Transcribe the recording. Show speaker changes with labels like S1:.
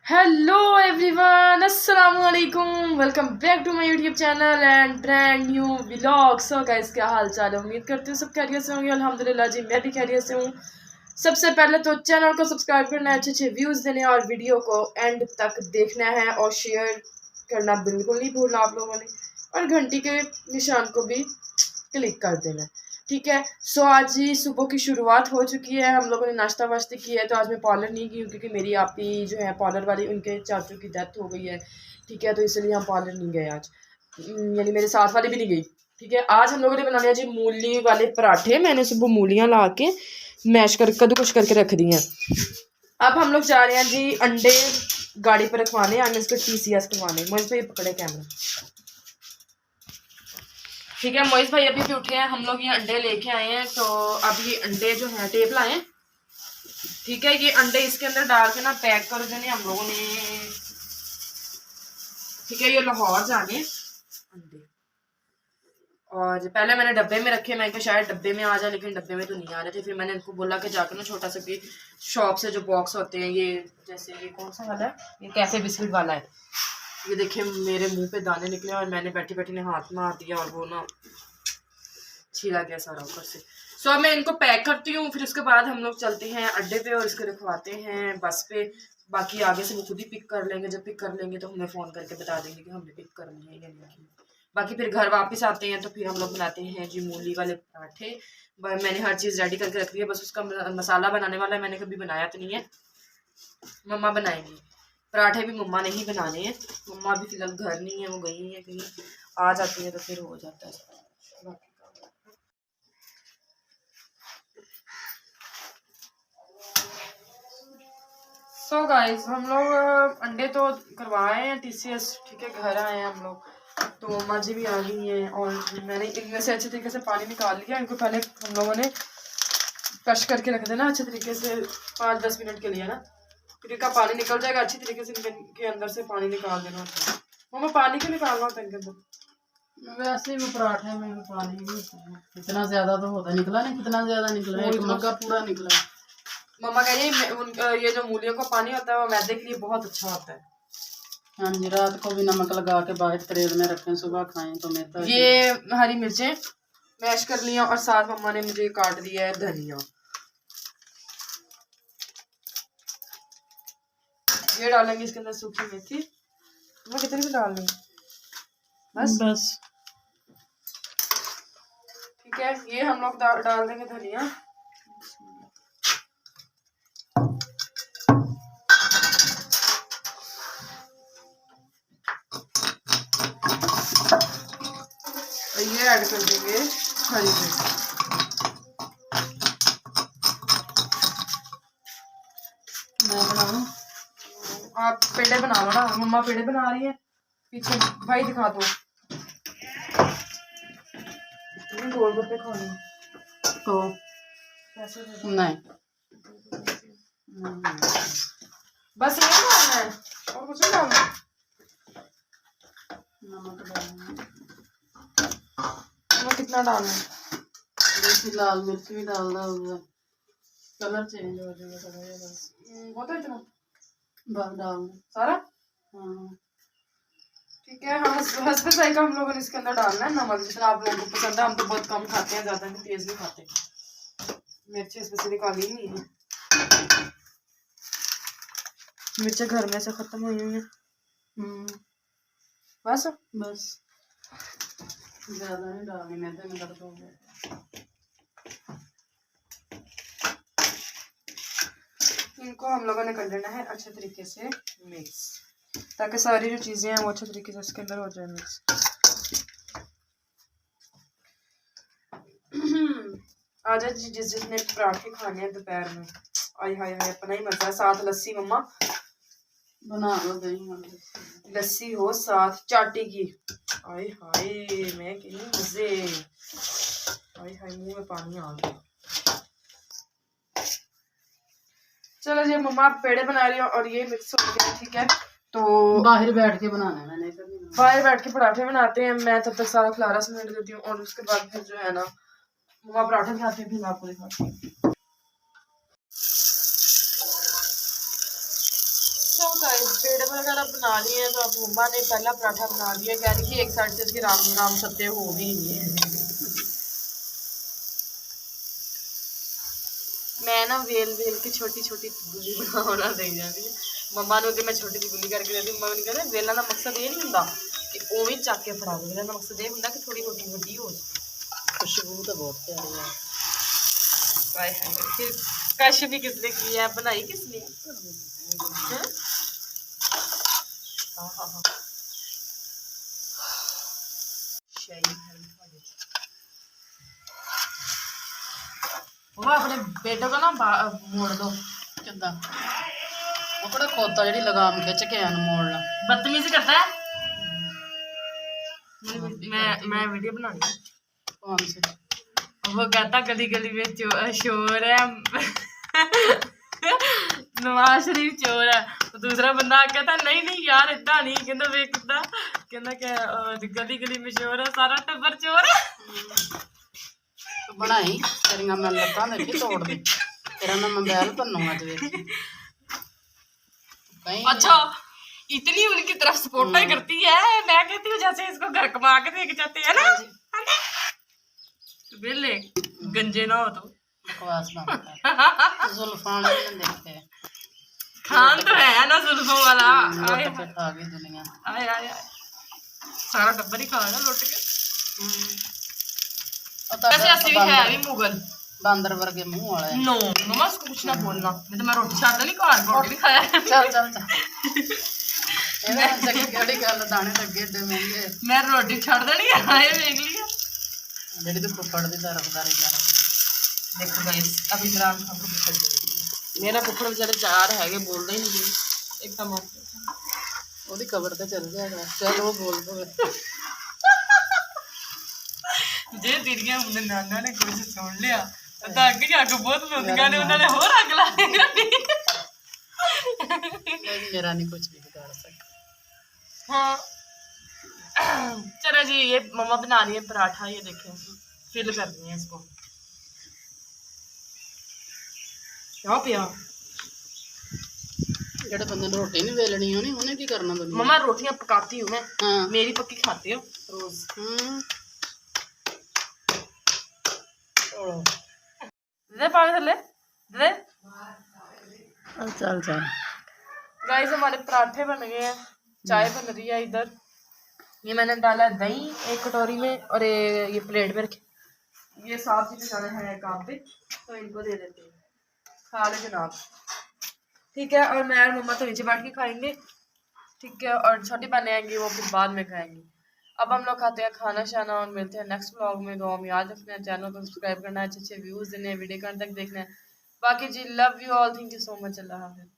S1: Hello everyone, अस्सलाम वालेकुम। Welcome back to my YouTube channel and brand new vlog. So guys, क्या हाल चाल है? उम्मीद करती हूँ सब खैरियत से होंगे। अल्हम्दुलिल्लाह जी, मैं भी खैरियत से हूँ। सबसे पहले तो चैनल को सब्सक्राइब करना है, अच्छे अच्छे व्यूज़ देने और वीडियो को एंड तक देखना है और शेयर करना बिल्कुल नहीं भूलना आप लोगों ने, और घंटी के निशान को भी क्लिक कर देना है, ठीक है। सो आज ही सुबह की शुरुआत हो चुकी है, हम लोगों ने नाश्ता वाश्ता किया है। तो आज मैं पार्लर नहीं गई क्योंकि मेरी आपी जो है पार्लर वाली, उनके चाचू की डेथ हो गई है, ठीक है। तो इसलिए हम पार्लर नहीं गए आज, यानी मेरे साथ वाली भी नहीं गई, ठीक है। आज हम लोगों ने बना लिया जी मूली वाले पराठे। मैंने सुबह मूलियाँ ला के मैश कर कद्दूकस करके रख दी हैं। अब हम लोग जा रहे हैं जी अंडे गाड़ी पर रखवाने, आई मीन इसको TCS करवाने। मुझे ये पकड़े कैमरा, ठीक है। मोइज भाई अभी भी उठे हैं, हम लोग ये अंडे लेके आए हैं। तो अब ये अंडे जो हैं टेप लाए, ठीक है। ये अंडे इसके अंदर डाल के ना पैक कर देने हम लोगों ने, ठीक है। ये लाहौर जाने अंडे, और पहले मैंने डब्बे में रखे, मैं शायद डब्बे में आ जाए, लेकिन डब्बे में तो नहीं आ रहे थे। फिर मैंने इनको बोला कि जाकर ना छोटा सा भी शॉप से जो बॉक्स होते हैं, ये जैसे ये कौन सा वाला है, ये कैफे बिस्किट वाला है। ये देखिए मेरे मुंह पे दाने निकले और मैंने बैठी बैठी ने हाथ मार दिया और वो ना छीला गया सारा ऊपर से। सो अब मैं इनको पैक करती हूँ, फिर उसके बाद हम लोग चलते हैं अड्डे पे और इसको रखवाते हैं बस पे। बाकी आगे से वो खुद ही पिक कर लेंगे, जब पिक कर लेंगे तो हमें फ़ोन करके बता देंगे कि हमने पिक कर लिया या नहीं। बाकी फिर घर वापस आते हैं तो फिर हम लोग बनाते हैं जी मूली वाले पराठे। मैंने हर चीज़ रेडी करके रख ली है, बस उसका मसाला बनाने वाला है। मैंने कभी बनाया तो नहीं है, मम्मा बनाएंगी। पराठे भी मम्मा ने ही बनाने हैं। मम्मा भी फिलहाल घर नहीं है, वो गई है कहीं, आ जाती है तो फिर हो जाता है। सो गाइस, हम लोग अंडे तो करवाए हैं TCS, ठीक है। घर आए हैं हम लोग, तो मम्मा जी भी आ गई हैं और मैंने इनमें से अच्छे तरीके से पानी निकाल लिया। इनको पहले हम लोगों ने कश करके रख देना अच्छे तरीके से 5-10 मिनट के लिए ना, फिर इनका पानी निकल जाएगा अच्छी तरीके से। इनके अंदर से पानी निकाल देना होता है। मम्मा पानी क्यों निकालना होता है इनके अंदर?
S2: वैसे ही वो पराठे में भी पानी नहीं होता है। इतना ज्यादा तो होता निकला नहीं, कितना ज्यादा निकला, एक मग्गा पूरा निकला।
S1: मम्मा कह रही है ये जो मूलियों का पानी होता है वो मैदे के लिए बहुत अच्छा होता है।
S2: हाँ जी, रात को भी नमक लगा के बाहर तेल में रखें, सुबह खाएं तो मैदा।
S1: ये हरी मिर्चें मैश कर लिया और साथ मम्मा ने मुझे काट दिया है धनिया। ये डालेंगे इसके अंदर सूखी मेथी। मैं कितनी भी डाल लूँ? बस ठीक है। ये हम लोग डाल देंगे धनिया। और ये ऐड कर देंगे हरी मिर्च।
S2: मैं बनाऊं?
S1: आप पेड़े बना लो ना, मम्मा पेड़े बना रही है पीछे। भाई दिखा दो, गोलगप्पे खाने
S2: तो
S1: कैसे
S2: नहीं,
S1: बस ये डालना है और कुछ नहीं डालना?
S2: नमक डालना,
S1: वो कितना डालना है?
S2: जैसे लाल मिर्च भी डाल दो, कलर चेंज हो जाएगा थोड़ा, ये बस
S1: वो तो इतना
S2: बस डालना
S1: सारा,
S2: हाँ।
S1: ठीक है। हम हस्बैंड साई का हम लोगों ने इसके अंदर डालना है नमक, जितना आप लोगों को पसंद है। हम तो बहुत कम खाते हैं, ज्यादा नहीं, तेज नहीं खाते। मिर्ची इसमें निकाली ही नहीं है, मिर्चें घर में से खत्म हुई हुई हैं। बस
S2: बस ज्यादा नहीं डालनी, मैदे में दर्द हो गया।
S1: इनको हम लोगों ने कर लेना है अच्छे तरीके से मिक्स, ताकि सारी जो चीज़ें हैं वो अच्छे तरीके से उसके अंदर हो जाए मिक्स। आजा जी, जिसने पराठे खाने हैं दोपहर में, आई हाय हाय, अपना ही मजा है। साथ लस्सी मम्मा
S2: बना लो, दही
S1: लस्सी हो साथ चाटी की, आई हाय मैं कहीं मजे, आई हाय मुंह में पानी आ गया। चलो जी मम्मा पेड़े बना रही हो और ये मिक्स हो गया, ठीक है। तो
S2: बाहर बैठ के बनाना है, मैंने
S1: बाहर बैठ के पराठे बनाते हैं। मैं तब तक सारा खलारा समेट देती हूँ और उसके बाद फिर जो है ना मम्मा पराठे बनाते हैं, फिर मैं आपको दिखाती हूँ। तो गाइस पेड़ वगैरह बना लिए हैं, तो अब मम्मा ने पहला पराठा बना लिया, कह रही कि एक साइड से इसकी राम राम सत्य हो भी नहीं है। मैं ना वेल वेल की छोटी छोटी गुली बनाना दे जाती है मम्मा ने, मैं छोटी सी गुली करके देती मम्मा ने कहते वेलना का मकसद ये नहीं होता कि उवें चक के फड़ा दो, वेलना का मकसद ये होता कि थोड़ी रोटी वड्डी हो जाए।
S2: खुशबू तो बहुत प्यारी है।
S1: हाय हाय, फिर कश भी किसने किया है, बनाई किसने? हाँ हाँ हाँ, शाही है ਤੁਹਾਡੇ। वो अपने बेटे को ना मोड़ दो।
S2: किदा वो कड़ा खोता जी लगाम खिंच के आन मोड़ना
S1: बदतमीजी करता है। मैं वीडियो बनानी है।
S2: कौन सी?
S1: वो कहता गली गली में शोर है नवाज शरीफ चोर है। तो दूसरा बंदा कहता नहीं नहीं यार इतना नहीं, कहता वे कितना कहता क्या गली गली में शोर है, सारा टब्बर चोर है।
S2: तो बनाई तेरिया मैं लत्तां देखी तोड़ दी, तेरा मैं मोबाइल भन्नू अज वेखी।
S1: अच्छा इतनी उनकी तरफ सपोर्ट ही करती है, मैं कहती हूँ जैसे इसको घर कमा के देख जाते हैं ना। बेले गंजे ना हो तो
S2: बकवास बनता है। जुल्फान भी नहीं देखे
S1: खान तो है ना जुल्फों वाला।
S2: लुट के खा गई दुनिया।
S1: आए आए आए सारा टब्बर ही खाना लुट के। वैसे असली भी है भी मुगल
S2: बांदर वर्गे मुंह वाला है।
S1: नो मम्मा उसको कुछ ना बोलना, नहीं तो मैं रोटी छाड़ नहीं, घर रोटी भी खाया।
S2: चल चल चल ਇਹਦੇ ਵਿੱਚ ਕਿਹੜੀ ਗੱਲ, ਦਾਣੇ ਲੱਗੇ ਏਡੇ ਮਹਿੰਗੇ।
S1: मैं रोटी छाड़ देनी है, आए देख लिया।
S2: ਜਿਹੜੀ ਤੂੰ ਫੁੱਫੜ ਦੀ ਤਰਫਦਾਰੀ ਕਰ।
S1: देखो गाइस अब इमरान खान को फुफड़ दे, मेरा फुफड़ बेचारे चार है बोलते ही नहीं एक टमाटर।
S2: ਉਹਦੀ ਕਬਰ ਤੇ ਚੱਲ ਜਾਏਗਾ, ਚੱਲ ਉਹ ਬੋਲ ਪਵੇ।
S1: जे तेरिया मुंडे नाना ने कुछ सुन लिया तो अगे जाके बहुत मुंडिया ने उन्होंने होर अग ला दी।
S2: मेरा नहीं कुछ भी बिगाड़ सकता।
S1: हाँ चलो जी ये मम्मा बना रही है पराठा, ये देखें फिल कर रही है इसको। क्या पिया
S2: ਜਿਹੜੇ ਬੰਦੇ ਨੂੰ ਰੋਟੀ ਨਹੀਂ ਵੇਲਣੀ ਉਹਨੇ ਕੀ ਕਰਨਾ ਦੁਨੀਆ।
S1: मम्मा रोटियां पकाती हूँ मैं,
S2: हाँ
S1: मेरी पक्की खाती हो रोज। दे पानी थले दे।
S2: चल चल
S1: गाइस हमारे पराठे बन गए हैं, चाय बन रही है इधर। ये मैंने डाला दही एक कटोरी में और ये प्लेट में रखे। ये साफ चीजें जाना है काम पे तो इनको दे देते हैं, खा ले जनाब। ठीक है और मैं और मम्मा तो नीचे बैठ के खाएंगे, ठीक है, और छोटी बहनें आएंगी वो फिर बाद में खाएंगी। अब हम लोग खाते हैं खाना शाना और मिलते हैं नेक्स्ट व्लॉग में। दुआ में याद रखना है, चैनल को सब्सक्राइब करना है, अच्छे अच्छे व्यूज़ देने हैं, वीडियो का अंत तक देखना है। बाकी जी love you all, thank you so much, अल्लाह हाफिज़।